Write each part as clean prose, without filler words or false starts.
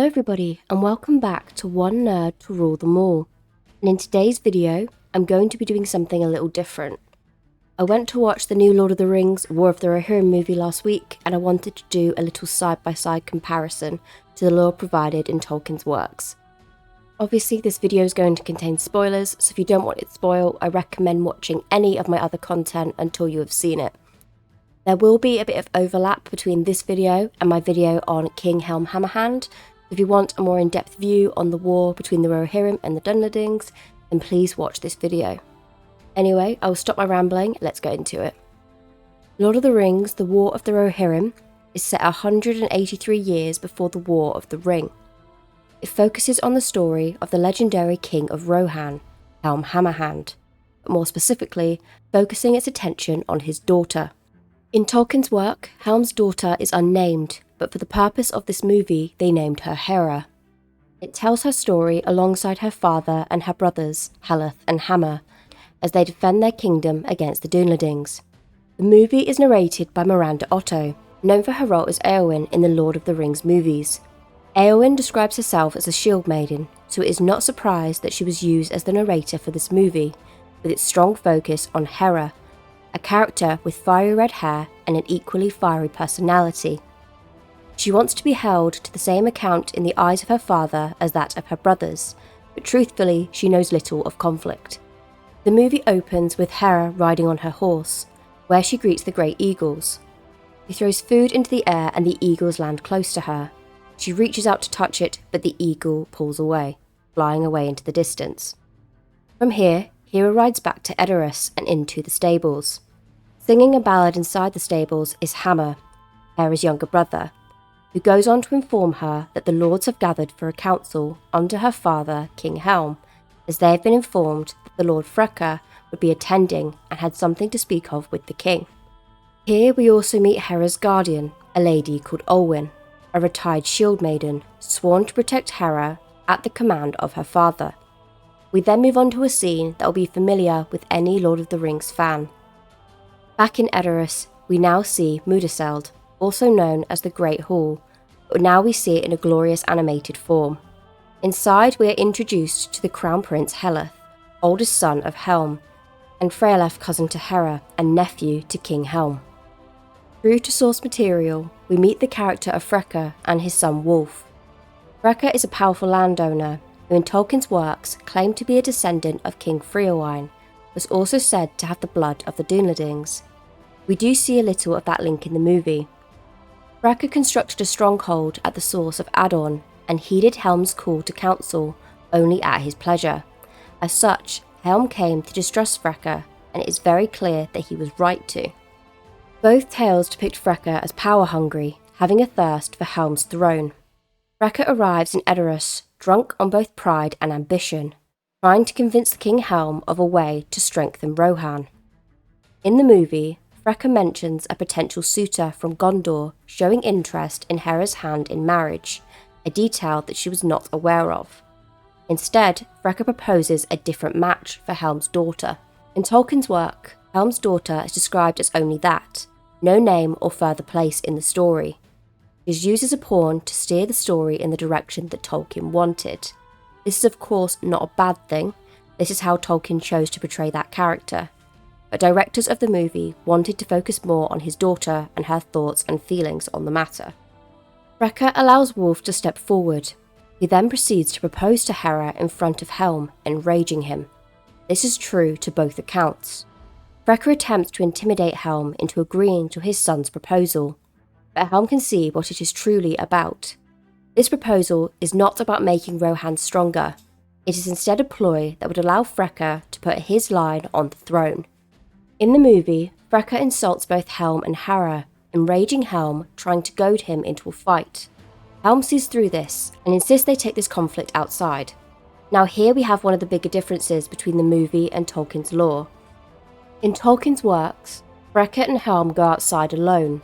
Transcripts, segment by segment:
Hello everybody and welcome back to One Nerd to Rule Them All. And in today's video, I'm going to be doing something a little different. I went to watch the new Lord of the Rings War of the Rohirrim movie last week, and I wanted to do a little side-by-side comparison to the lore provided in Tolkien's works. Obviously this video is going to contain spoilers, so if you don't want it spoiled, I recommend watching any of my other content until you have seen it. There will be a bit of overlap between this video and my video on King Helm Hammerhand. If you want a more in-depth view on the war between the Rohirrim and the Dunlendings, then please watch this video. Anyway, I will stop my rambling, let's get into it. Lord of the Rings, The War of the Rohirrim, is set 183 years before the War of the Ring. It focuses on the story of the legendary King of Rohan, Helm Hammerhand, but more specifically, focusing its attention on his daughter. In Tolkien's work, Helm's daughter is unnamed, but for the purpose of this movie, they named her Hera. It tells her story alongside her father and her brothers, Haleth and Hammer, as they defend their kingdom against the Dunlendings. The movie is narrated by Miranda Otto, known for her role as Éowyn in the Lord of the Rings movies. Éowyn describes herself as a shield maiden, so it is not surprised that she was used as the narrator for this movie, with its strong focus on Hera, a character with fiery red hair and an equally fiery personality. She wants to be held to the same account in the eyes of her father as that of her brothers, but truthfully she knows little of conflict. The movie opens with Hera riding on her horse, where she greets the great eagles. She throws food into the air and the eagles land close to her. She reaches out to touch it, but the eagle pulls away, flying away into the distance. From here, Hera rides back to Edoras and into the stables. Singing a ballad inside the stables is Hammer, Hera's younger brother, who goes on to inform her that the lords have gathered for a council under her father, King Helm, as they have been informed that the Lord Freka would be attending and had something to speak of with the king. Here we also meet Hera's guardian, a lady called Olwen, a retired shield maiden sworn to protect Hera at the command of her father. We then move on to a scene that will be familiar with any Lord of the Rings fan. Back in Edoras, we now see Mudaseld, also known as the Great Hall, but now we see it in a glorious animated form. Inside we are introduced to the Crown Prince Heleth, oldest son of Helm, and Freyleth, cousin to Hera and nephew to King Helm. True to source material, we meet the character of Freka and his son Wolf. Freka is a powerful landowner who in Tolkien's works claimed to be a descendant of King Freowain, was also said to have the blood of the Dunlendings. We do see a little of that link in the movie. Freka constructed a stronghold at the source of Adorn and heeded Helm's call to council only at his pleasure. As such, Helm came to distrust Freka, and it is very clear that he was right to. Both tales depict Freka as power-hungry, having a thirst for Helm's throne. Freka arrives in Edoras, drunk on both pride and ambition, trying to convince King Helm of a way to strengthen Rohan. In the movie, Freka mentions a potential suitor from Gondor showing interest in Hera's hand in marriage, a detail that she was not aware of. Instead, Freka proposes a different match for Helm's daughter. In Tolkien's work, Helm's daughter is described as only that, no name or further place in the story. She is used as a pawn to steer the story in the direction that Tolkien wanted. This is of course not a bad thing, this is how Tolkien chose to portray that character. But directors of the movie wanted to focus more on his daughter and her thoughts and feelings on the matter. Freka allows Wolf to step forward. He then proceeds to propose to Hera in front of Helm, enraging him. This is true to both accounts. Freka attempts to intimidate Helm into agreeing to his son's proposal, but Helm can see what it is truly about. This proposal is not about making Rohan stronger, it is instead a ploy that would allow Freka to put his line on the throne. In the movie, Freka insults both Helm and Hera, enraging Helm, trying to goad him into a fight. Helm sees through this and insists they take this conflict outside. Now here we have one of the bigger differences between the movie and Tolkien's lore. In Tolkien's works, Freka and Helm go outside alone.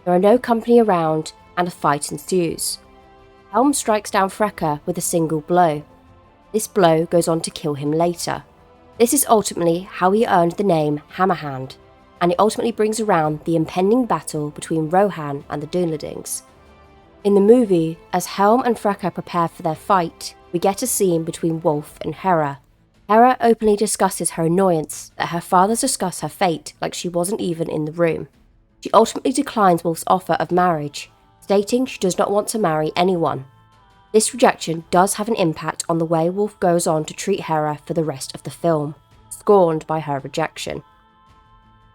There are no company around and a fight ensues. Helm strikes down Freka with a single blow. This blow goes on to kill him later. This is ultimately how he earned the name Hammerhand, and it ultimately brings around the impending battle between Rohan and the Dunlendings. In the movie, as Helm and Freka prepare for their fight, we get a scene between Wolf and Hera. Hera openly discusses her annoyance that her fathers discuss her fate like she wasn't even in the room. She ultimately declines Wolf's offer of marriage, stating she does not want to marry anyone. This rejection does have an impact on the way Wolf goes on to treat Hera for the rest of the film, scorned by her rejection.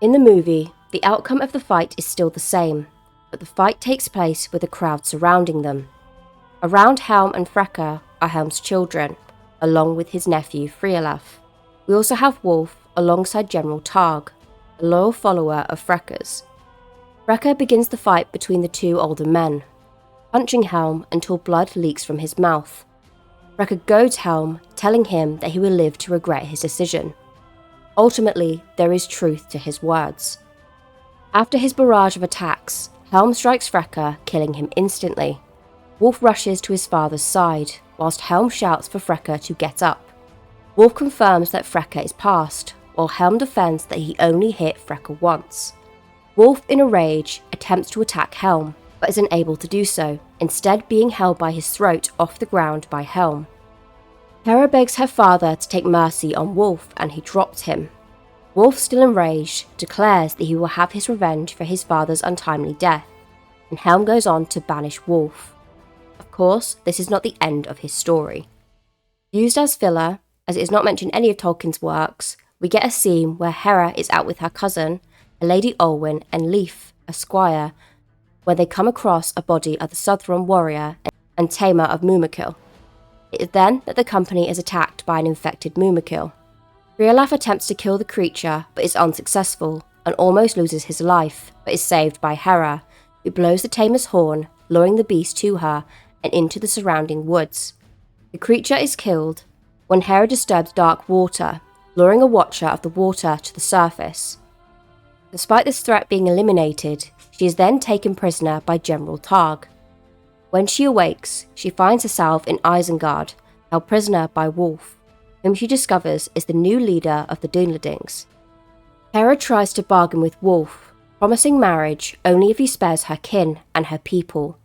In the movie, the outcome of the fight is still the same, but the fight takes place with a crowd surrounding them. Around Helm and Freka are Helm's children, along with his nephew Frialaf. We also have Wolf alongside General Targ, a loyal follower of Freka's. Freka begins the fight between the two older men, punching Helm until blood leaks from his mouth. Freka goads Helm, telling him that he will live to regret his decision. Ultimately, there is truth to his words. After his barrage of attacks, Helm strikes Freka, killing him instantly. Wolf rushes to his father's side, whilst Helm shouts for Freka to get up. Wolf confirms that Freka is passed, while Helm defends that he only hit Freka once. Wolf, in a rage, attempts to attack Helm, but is unable to do so, instead being held by his throat off the ground by Helm. Hera begs her father to take mercy on Wolf, and he drops him. Wolf, still enraged, declares that he will have his revenge for his father's untimely death, and Helm goes on to banish Wolf. Of course, this is not the end of his story. Used as filler, as it is not mentioned in any of Tolkien's works, we get a scene where Hera is out with her cousin, Lady Olwyn, and Leif, a squire, where they come across a body of the Southron warrior and tamer of Mumakil. It is then that the company is attacked by an infected Mumakil. Frialaf attempts to kill the creature but is unsuccessful and almost loses his life, but is saved by Hera, who blows the tamer's horn, luring the beast to her and into the surrounding woods. The creature is killed when Hera disturbs dark water, luring a watcher of the water to the surface. Despite this threat being eliminated, she is then taken prisoner by General Targ. When she awakes, she finds herself in Isengard, held prisoner by Wolf, whom she discovers is the new leader of the Dunlendings. Hera tries to bargain with Wolf, promising marriage only if he spares her kin and her people,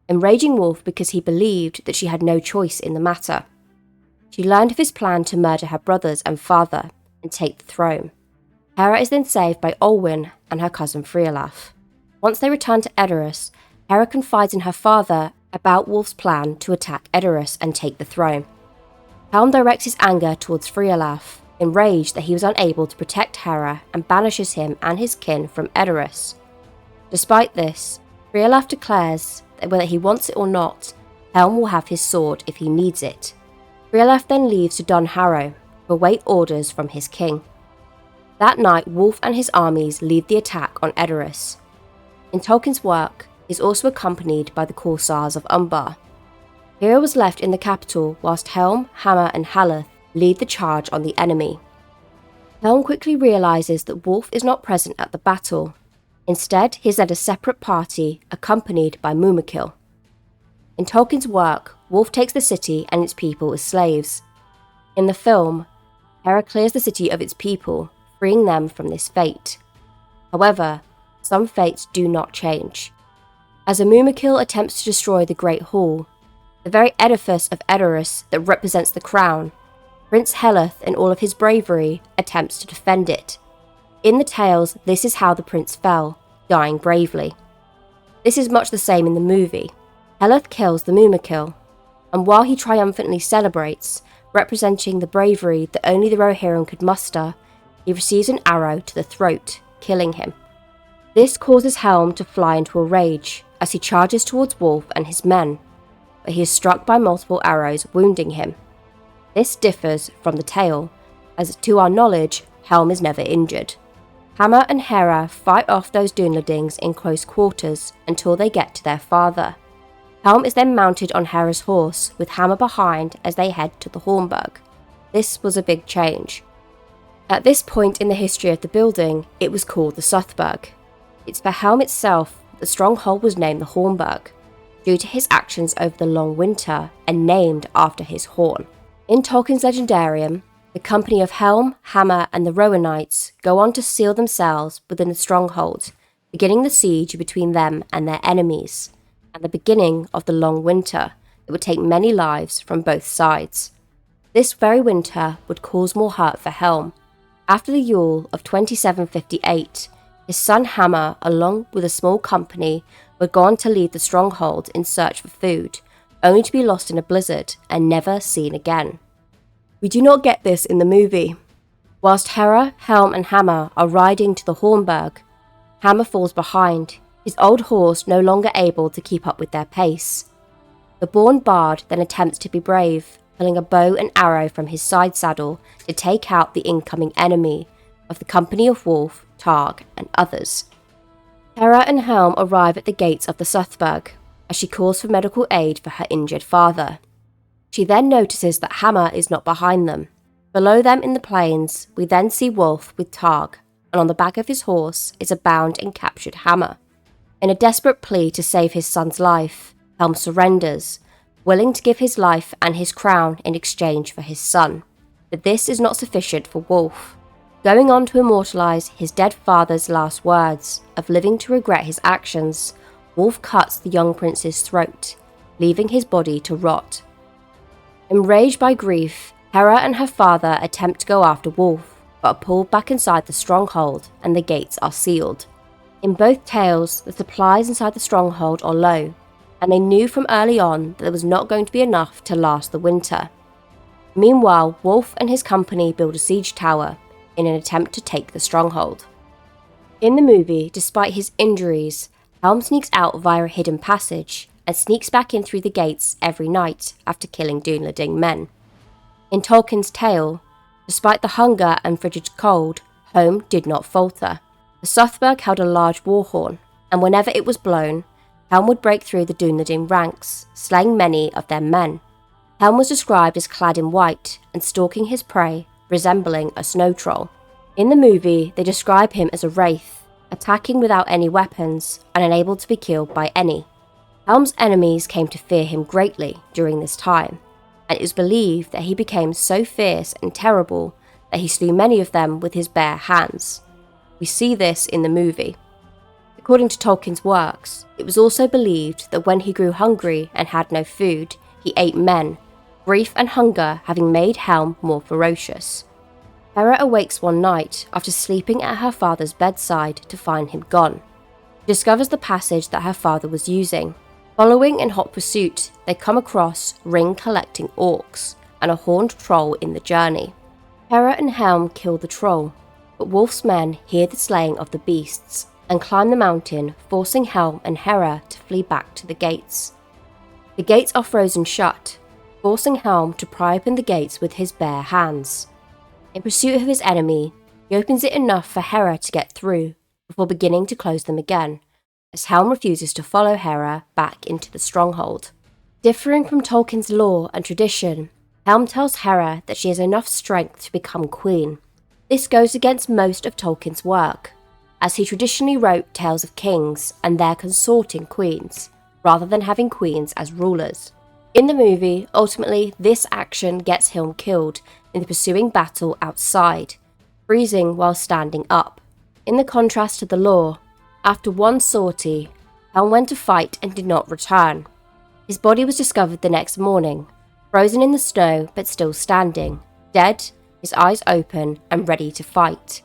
enraging Wolf because he believed that she had no choice in the matter. She learned of his plan to murder her brothers and father and take the throne. Hera is then saved by Olwyn and her cousin Frialaf. Once they return to Edoras, Hera confides in her father about Wolf's plan to attack Edoras and take the throne. Helm directs his anger towards Frialaf, enraged that he was unable to protect Hera, and banishes him and his kin from Edoras. Despite this, Frialaf declares that whether he wants it or not, Helm will have his sword if he needs it. Frialaf then leaves to Dun Harrow to await orders from his king. That night, Wolf and his armies lead the attack on Edoras. In Tolkien's work, he is also accompanied by the Corsairs of Umbar. Hera was left in the capital whilst Helm, Hammer and Haleth lead the charge on the enemy. Helm quickly realises that Wolf is not present at the battle. Instead, he has led a separate party accompanied by Mumakil. In Tolkien's work, Wolf takes the city and its people as slaves. In the film, Hera clears the city of its people, freeing them from this fate. However, some fates do not change. As a Mumakil attempts to destroy the Great Hall, the very edifice of Edoras that represents the crown, Prince Heleth, in all of his bravery, attempts to defend it. In the tales, this is how the prince fell, dying bravely. This is much the same in the movie. Heleth kills the Mumakil, and while he triumphantly celebrates, representing the bravery that only the Rohirrim could muster, he receives an arrow to the throat, killing him. This causes Helm to fly into a rage as he charges towards Wolf and his men, but he is struck by multiple arrows, wounding him. This differs from the tale, as to our knowledge, Helm is never injured. Hammer and Hera fight off those Dunlendings in close quarters until they get to their father. Helm is then mounted on Hera's horse, with Hammer behind as they head to the Hornburg. This was a big change. At this point in the history of the building, it was called the Southburg. It's for Helm itself that the stronghold was named the Hornburg, due to his actions over the long winter and named after his horn. In Tolkien's Legendarium, the company of Helm, Hammer and the Rohanites go on to seal themselves within the stronghold, beginning the siege between them and their enemies. and the beginning of the long winter that would take many lives from both sides. This very winter would cause more hurt for Helm. After the Yule of 2758, his son Hammer, along with a small company, would go on to leave the stronghold in search for food, only to be lost in a blizzard and never seen again. We do not get this in the movie. Whilst Hera, Helm and Hammer are riding to the Hornburg, Hammer falls behind, his old horse no longer able to keep up with their pace. The born bard then attempts to be brave, pulling a bow and arrow from his side saddle to take out the incoming enemy of the company of Wolf, Targ and others. Hera and Helm arrive at the gates of the Suthburg as she calls for medical aid for her injured father. She then notices that Hammer is not behind them. Below them in the plains, we then see Wolf with Targ, and on the back of his horse is a bound and captured Hammer. In a desperate plea to save his son's life, Helm surrenders, willing to give his life and his crown in exchange for his son. But this is not sufficient for Wolf. Going on to immortalise his dead father's last words of living to regret his actions, Wolf cuts the young prince's throat, leaving his body to rot. Enraged by grief, Hera and her father attempt to go after Wolf, but are pulled back inside the stronghold and the gates are sealed. In both tales, the supplies inside the stronghold are low, and they knew from early on that there was not going to be enough to last the winter. Meanwhile, Wolf and his company build a siege tower in an attempt to take the stronghold. In the movie, despite his injuries, Helm sneaks out via a hidden passage and sneaks back in through the gates every night after killing Dunlading men. In Tolkien's tale, despite the hunger and frigid cold, Helm did not falter. The Suthburg held a large war horn, and whenever it was blown, Helm would break through the Dunlading ranks, slaying many of their men. Helm was described as clad in white and stalking his prey, resembling a snow troll. In the movie, they describe him as a wraith, attacking without any weapons and unable to be killed by any. Helm's enemies came to fear him greatly during this time, and it is believed that he became so fierce and terrible that he slew many of them with his bare hands. We see this in the movie. According to Tolkien's works, it was also believed that when he grew hungry and had no food, he ate men, grief and hunger having made Helm more ferocious. Hera awakes one night after sleeping at her father's bedside to find him gone. She discovers the passage that her father was using. Following in hot pursuit, they come across ring-collecting orcs and a horned troll in the journey. Hera and Helm kill the troll, but Wolf's men hear the slaying of the beasts and climb the mountain, forcing Helm and Hera to flee back to the gates. The gates are frozen shut, forcing Helm to pry open the gates with his bare hands. In pursuit of his enemy, he opens it enough for Hera to get through, before beginning to close them again, as Helm refuses to follow Hera back into the stronghold. Differing from Tolkien's lore and tradition, Helm tells Hera that she has enough strength to become queen. This goes against most of Tolkien's work, as he traditionally wrote tales of kings and their consorting queens, rather than having queens as rulers. In the movie, ultimately, this action gets Helm killed in the pursuing battle outside, freezing while standing up. In the contrast to the lore, after one sortie, Helm went to fight and did not return. His body was discovered the next morning, frozen in the snow but still standing, dead, his eyes open and ready to fight.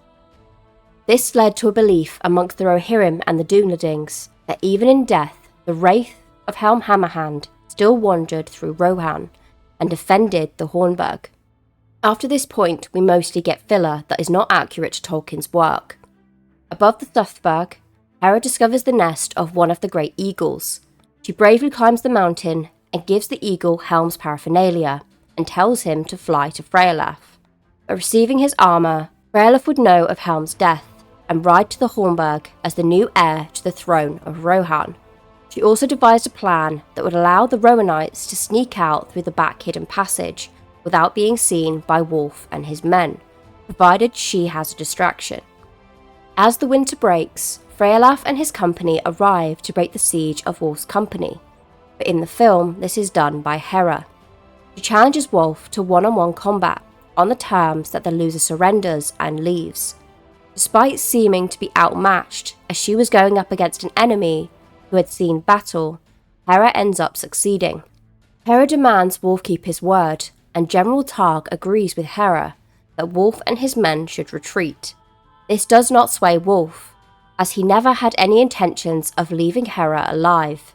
This led to a belief amongst the Rohirrim and the Dunladings that even in death, the wraith of Helm Hammerhand still wandered through Rohan and defended the Hornburg. After this point, we mostly get filler that is not accurate to Tolkien's work. Above the Suthburg, Hera discovers the nest of one of the great eagles. She bravely climbs the mountain and gives the eagle Helm's paraphernalia and tells him to fly to Freyalaf. By receiving his armour, Freyalaf would know of Helm's death and ride to the Hornburg as the new heir to the throne of Rohan. She also devised a plan that would allow the Rohanites to sneak out through the back hidden passage without being seen by Wolf and his men, provided she has a distraction. As the winter breaks, Freyalaf and his company arrive to break the siege of Wolf's company, but in the film this is done by Hera. She challenges Wolf to one-on-one combat on the terms that the loser surrenders and leaves. Despite seeming to be outmatched, as she was going up against an enemy who had seen battle, Hera ends up succeeding. Hera demands Wolf keep his word, and General Targ agrees with Hera that Wolf and his men should retreat. This does not sway Wolf, as he never had any intentions of leaving Hera alive.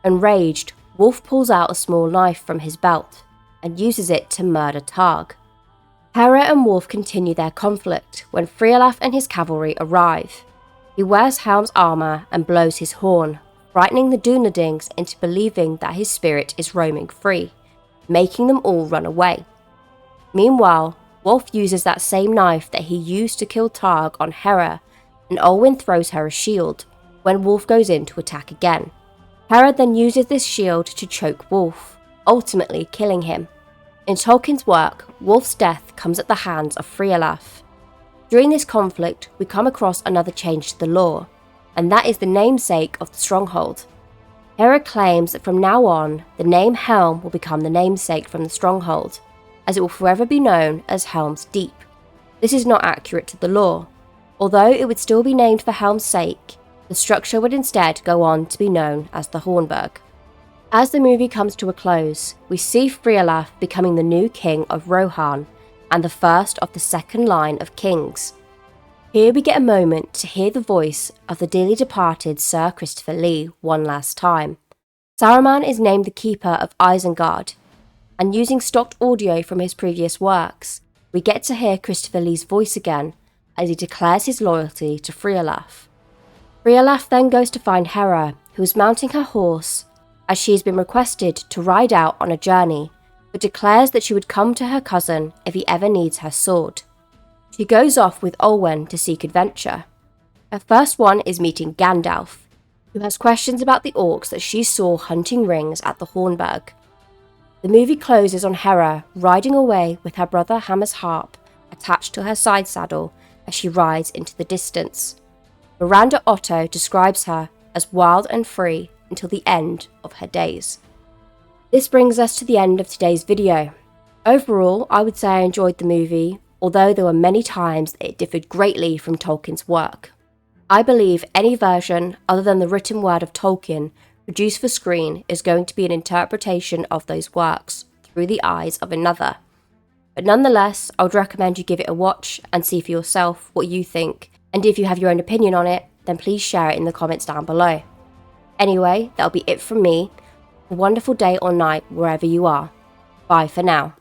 Enraged, Wolf pulls out a small knife from his belt and uses it to murder Targ. Hera and Wolf continue their conflict when Frialaf and his cavalry arrive. He wears Helm's armour and blows his horn, frightening the Dunlendings into believing that his spirit is roaming free, making them all run away. Meanwhile, Wolf uses that same knife that he used to kill Targ on Hera, and Olwyn throws her a shield when Wolf goes in to attack again. Hera then uses this shield to choke Wolf, ultimately killing him. In Tolkien's work, Wolf's death comes at the hands of Frialaf. During this conflict, we come across another change to the lore, and that is the namesake of the stronghold. Hera claims that from now on, the name Helm will become the namesake from the stronghold, as it will forever be known as Helm's Deep. This is not accurate to the lore. Although it would still be named for Helm's sake, the structure would instead go on to be known as the Hornburg. As the movie comes to a close, we see Frialaf becoming the new king of Rohan and the first of the second line of kings. Here we get a moment to hear the voice of the dearly departed Sir Christopher Lee one last time. Saruman is named the keeper of Isengard, and using stocked audio from his previous works, we get to hear Christopher Lee's voice again as he declares his loyalty to Frialaf. Frialaf then goes to find Hera, who is mounting her horse, as she has been requested to ride out on a journey, but declares that she would come to her cousin if he ever needs her sword. She goes off with Olwen to seek adventure. Her first one is meeting Gandalf, who has questions about the orcs that she saw hunting rings at the Hornburg. The movie closes on Hera riding away with her brother Hammer's harp attached to her side saddle as she rides into the distance. Miranda Otto describes her as wild and free until the end of her days. This brings us to the end of today's video. Overall, I would say I enjoyed the movie, although there were many times that it differed greatly from Tolkien's work. I believe any version other than the written word of Tolkien produced for screen is going to be an interpretation of those works through the eyes of another. But nonetheless, I would recommend you give it a watch and see for yourself what you think, and if you have your own opinion on it, then please share it in the comments down below. Anyway, that'll be it from me. A wonderful day or night wherever you are. Bye for now.